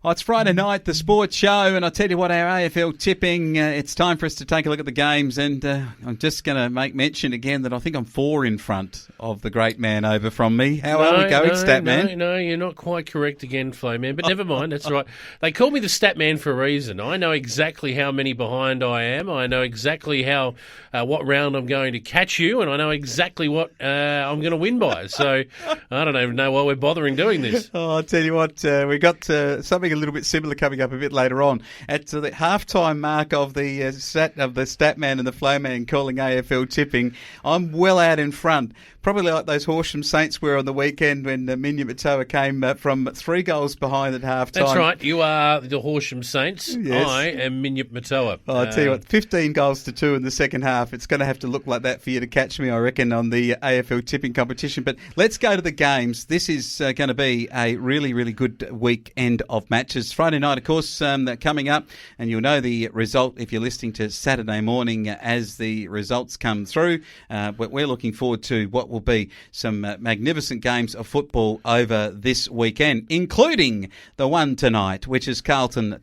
Oh, it's Friday night, the sports show, and I'll tell you what, our AFL tipping, it's time for us to take a look at the games, and I'm just going to make mention again that I think I'm 4 in front of the great man over from me. How are we going, Statman? No, you're not quite correct again, Flowman, but never mind, that's right. They call me the Statman for a reason. I know exactly how many behind I am. I know exactly how what round I'm going to catch you, and I know exactly what I'm going to win by. So I don't even know why we're bothering doing this. Oh, I'll tell you what, we got something a little bit similar coming up a bit later on. At the halftime mark of the Statman and the Flowman calling AFL tipping, I'm well out in front. Probably like those Horsham Saints were on the weekend when Minya Matoa came from 3 goals behind at halftime. That's right. You are the Horsham Saints. Yes. I am Minya Matoa. Oh, I'll tell you what, 15 goals to 2 in the second half. It's going to have to look like that for you to catch me, I reckon, on the AFL tipping competition. But let's go to the games. This is going to be a really, really good weekend of matches. Friday night, of course, coming up, and you'll know the result if you're listening to Saturday morning as the results come through. But we're looking forward to what will be some magnificent games of football over this weekend, including the one tonight, which is Carlton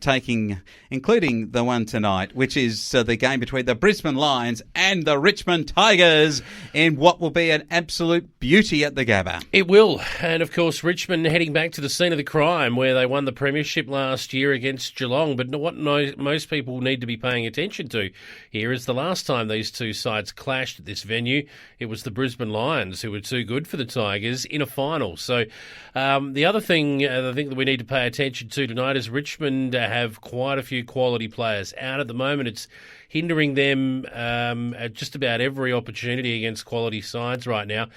including the one tonight, which is the game between the Brisbane Lions and the Richmond Tigers in what will be an absolute beauty at the Gabba. It will. And, of course, Richmond heading back to the scene of the crime where they won the premiership last year against Geelong. But what most people need to be paying attention to here is the last time these two sides clashed at this venue, it was the Brisbane Lions who were too good for the Tigers in a final. So the other thing I think that we need to pay attention to tonight is Richmond have quite a few quality players out at the moment. It's hindering them at just about every opportunity against quality sides right now.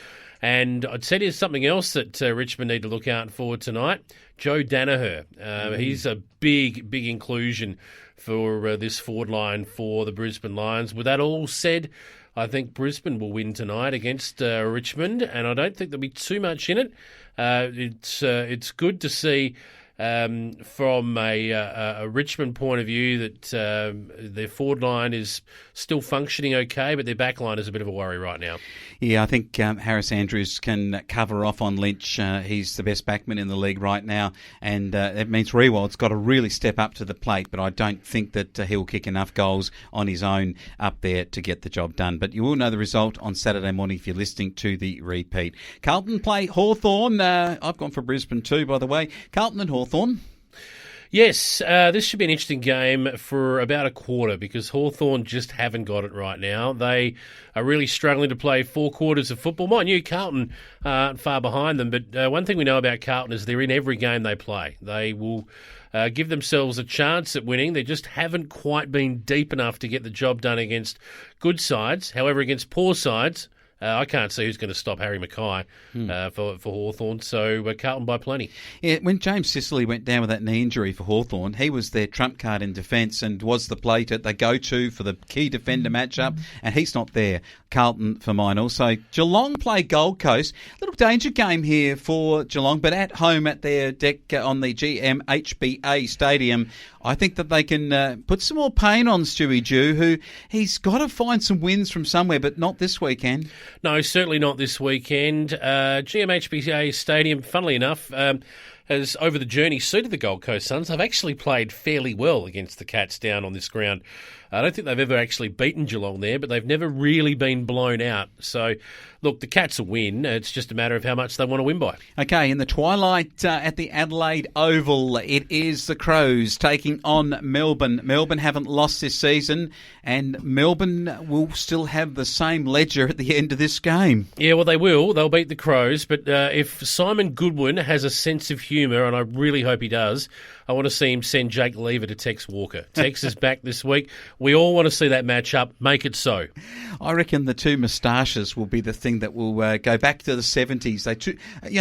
And I'd say there's something else that Richmond need to look out for tonight. Joe Danaher. He's a big inclusion for this forward line for the Brisbane Lions. With that all said, I think Brisbane will win tonight against Richmond, and I don't think there'll be too much in it. It's good to see from a Richmond point of view that their forward line is still functioning okay, but their back line is a bit of a worry right now. Yeah, I think Harris Andrews can cover off on Lynch. He's the best backman in the league right now, and it means Rewald's got to really step up to the plate, but I don't think that he'll kick enough goals on his own up there to get the job done. But you will know the result on Saturday morning if you're listening to the repeat. Carlton play Hawthorn. I've gone for Brisbane too, by the way. Carlton and Hawthorn. Yes, this should be an interesting game for about a quarter because Hawthorn just haven't got it right now. They are really struggling to play 4 quarters of football. Mind you, Carlton aren't far behind them, but one thing we know about Carlton is they're in every game they play. They will give themselves a chance at winning. They just haven't quite been deep enough to get the job done against good sides. However, against poor sides, I can't see who's going to stop Harry Mackay for Hawthorn, so Carlton by plenty. Yeah, when James Sicily went down with that knee injury for Hawthorn, he was their trump card in defence and was the play that they go to for the key defender matchup, and he's not there. Carlton for mine also. Geelong play Gold Coast. Little danger game here for Geelong, but at home at their deck on the GMHBA Stadium. I think that they can put some more pain on Stewie Dew, who he's got to find some wins from somewhere, but not this weekend. No, certainly not this weekend. GMHBA Stadium, funnily enough, has over the journey suited the Gold Coast Suns. They've actually played fairly well against the Cats down on this ground. I don't think they've ever actually beaten Geelong there, but they've never really been blown out. So, look, the Cats will win. It's just a matter of how much they want to win by. Okay, in the twilight at the Adelaide Oval, it is the Crows taking on Melbourne. Melbourne haven't lost this season, and Melbourne will still have the same ledger at the end of this game. Yeah, well, they will. They'll beat the Crows, but if Simon Goodwin has a sense of humour, and I really hope he does, I want to see him send Jake Lever to Tex Walker. Tex is back this week. We all want to see that match up. Make it so. I reckon the two moustaches will be the thing that will go back to the 70s.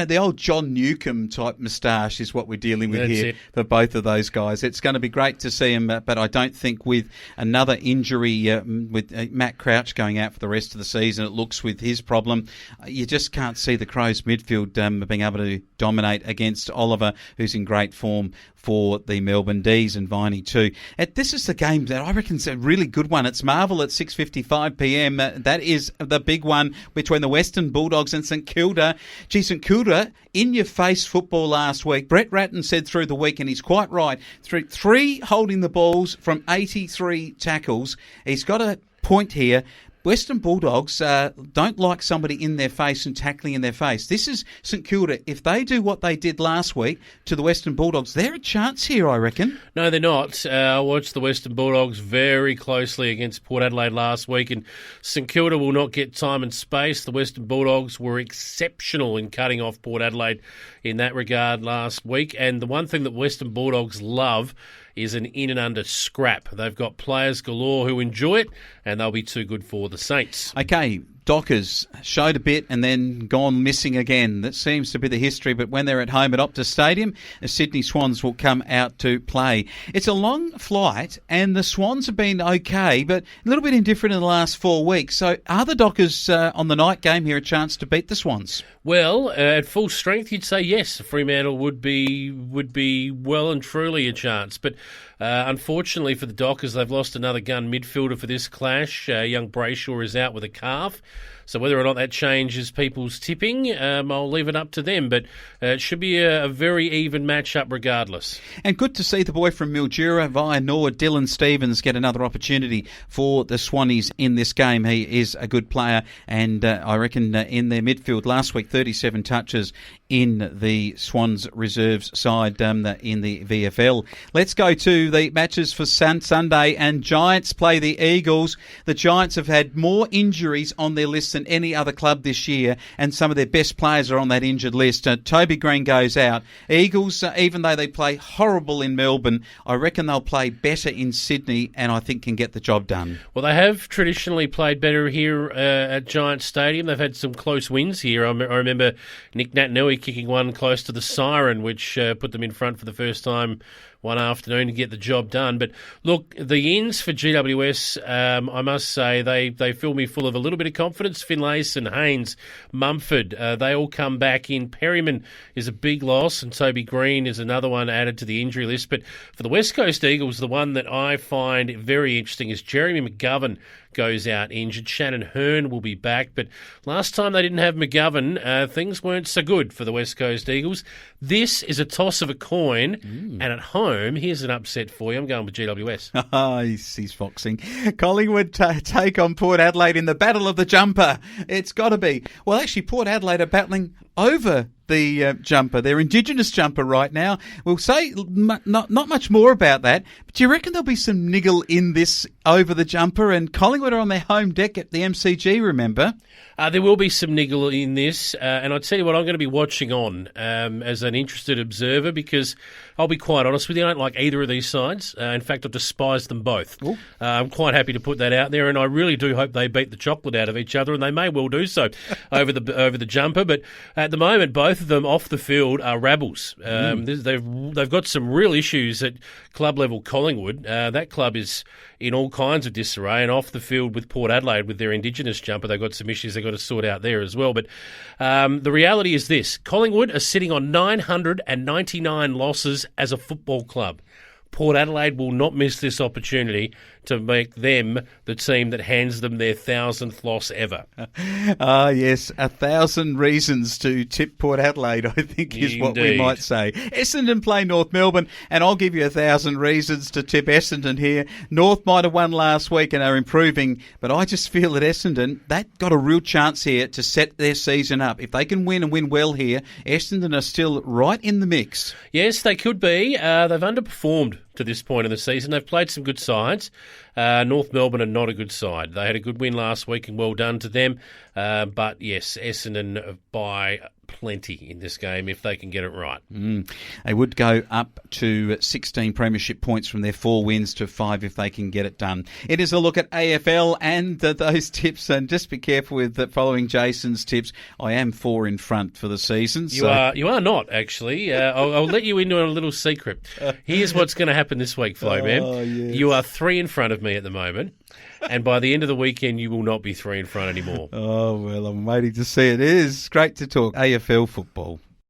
The old John Newcombe type moustache is what we're dealing with here for both of those guys. It's going to be great to see him, but I don't think with another injury, with Matt Crouch going out for the rest of the season, it looks with his problem, you just can't see the Crows midfield being able to dominate against Ollie Oliver, who's in great form for the Melbourne D's, and Viney too. This is the game that I reckon is a really good one. It's Marvel at 6:55pm. That is the big one between the Western Bulldogs and St Kilda. Gee, St Kilda, in-your-face football last week. Brett Ratton said through the week, and he's quite right, through 3 holding the balls from 83 tackles. He's got a point here. Western Bulldogs don't like somebody in their face and tackling in their face. This is St Kilda. If they do what they did last week to the Western Bulldogs, they're a chance here, I reckon. No, they're not. I watched the Western Bulldogs very closely against Port Adelaide last week, and St Kilda will not get time and space. The Western Bulldogs were exceptional in cutting off Port Adelaide in that regard last week, and the one thing that Western Bulldogs love is an in and under scrap. They've got players galore who enjoy it, and they'll be too good for the Saints. Okay, Dockers showed a bit and then gone missing again. That seems to be the history, but when they're at home at Optus Stadium, the Sydney Swans will come out to play. It's a long flight, and the Swans have been okay, but a little bit indifferent in the last 4 weeks. So are the Dockers on the night game here a chance to beat the Swans? Well, at full strength, you'd say yes. Fremantle would be well and truly a chance, but unfortunately for the Dockers, they've lost another gun midfielder for this clash. Young Brayshaw is out with a calf. So whether or not that changes people's tipping, I'll leave it up to them. But it should be a very even match-up regardless. And good to see the boy from Mildura via Nord, Dylan Stevens, get another opportunity for the Swannies in this game. He is a good player, and I reckon in their midfield last week, 37 touches in the Swans reserves side in the VFL. Let's go to the matches for Sunday, and Giants play the Eagles. The Giants have had more injuries on their list than any other club this year, and some of their best players are on that injured list. Toby Green goes out. Eagles, even though they play horrible in Melbourne, I reckon they'll play better in Sydney, and I think can get the job done. Well, they have traditionally played better here at Giants Stadium. They've had some close wins here. I remember Nick Natanui kicking one close to the siren, which put them in front for the first time one afternoon to get the job done. But look, the ins for GWS, I must say, they fill me full of a little bit of confidence. Finlayson, Haynes, Mumford, they all come back in. Perryman is a big loss, and Toby Green is another one added to the injury list. But for the West Coast Eagles, the one that I find very interesting is Jeremy McGovern goes out injured. Shannon Hearn will be back, but last time they didn't have McGovern, things weren't so good for the West Coast Eagles. This is a toss of a coin, and at home, here's an upset for you. I'm going with GWS. Oh, he's foxing. Collingwood take on Port Adelaide in the Battle of the Jumper. It's got to be. Well, actually, Port Adelaide are battling over the jumper, their Indigenous jumper right now. We'll say not much more about that, but do you reckon there'll be some niggle in this over the jumper? And Collingwood are on their home deck at the MCG, remember? There will be some niggle in this, and I'll tell you what, I'm going to be watching on as an interested observer, because I'll be quite honest with you, I don't like either of these sides. In fact, I despise them both. I'm quite happy to put that out there, and I really do hope they beat the chocolate out of each other, and they may well do so over the jumper. But at the moment, both of them off the field are rabbles. They've got some real issues at club level. Collingwood, that club is in all kinds of disarray, and off the field with Port Adelaide with their Indigenous jumper, they've got some issues they've got to sort out there as well. But the reality is this: Collingwood are sitting on 999 losses as a football club. Port Adelaide will not miss this opportunity to make them the team that hands them their 1,000th loss ever. Yes, 1,000 reasons to tip Port Adelaide, I think is Indeed. what we might say. Essendon play North Melbourne, and I'll give you 1,000 reasons to tip Essendon here. North might have won last week and are improving, but I just feel that Essendon, that got a real chance here to set their season up. If they can win and win well here, Essendon are still right in the mix. Yes, they could be. They've underperformed to this point in the season. They've played some good sides. North Melbourne are not a good side. They had a good win last week, and well done to them. But yes, Essendon by plenty in this game if they can get it right. They would go up to 16 premiership points from their 4 wins to 5 if they can get it done. It is a look at AFL and those tips, and just be careful with following Jason's tips. I am 4 in front for the season. You are not, actually. I'll let you into a little secret. Here's what's going to happen this week, Flowman. Yes. You are 3 in front of me at the moment. And by the end of the weekend, you will not be 3 in front anymore. Oh, well, I'm waiting to see it. It is great to talk AFL football.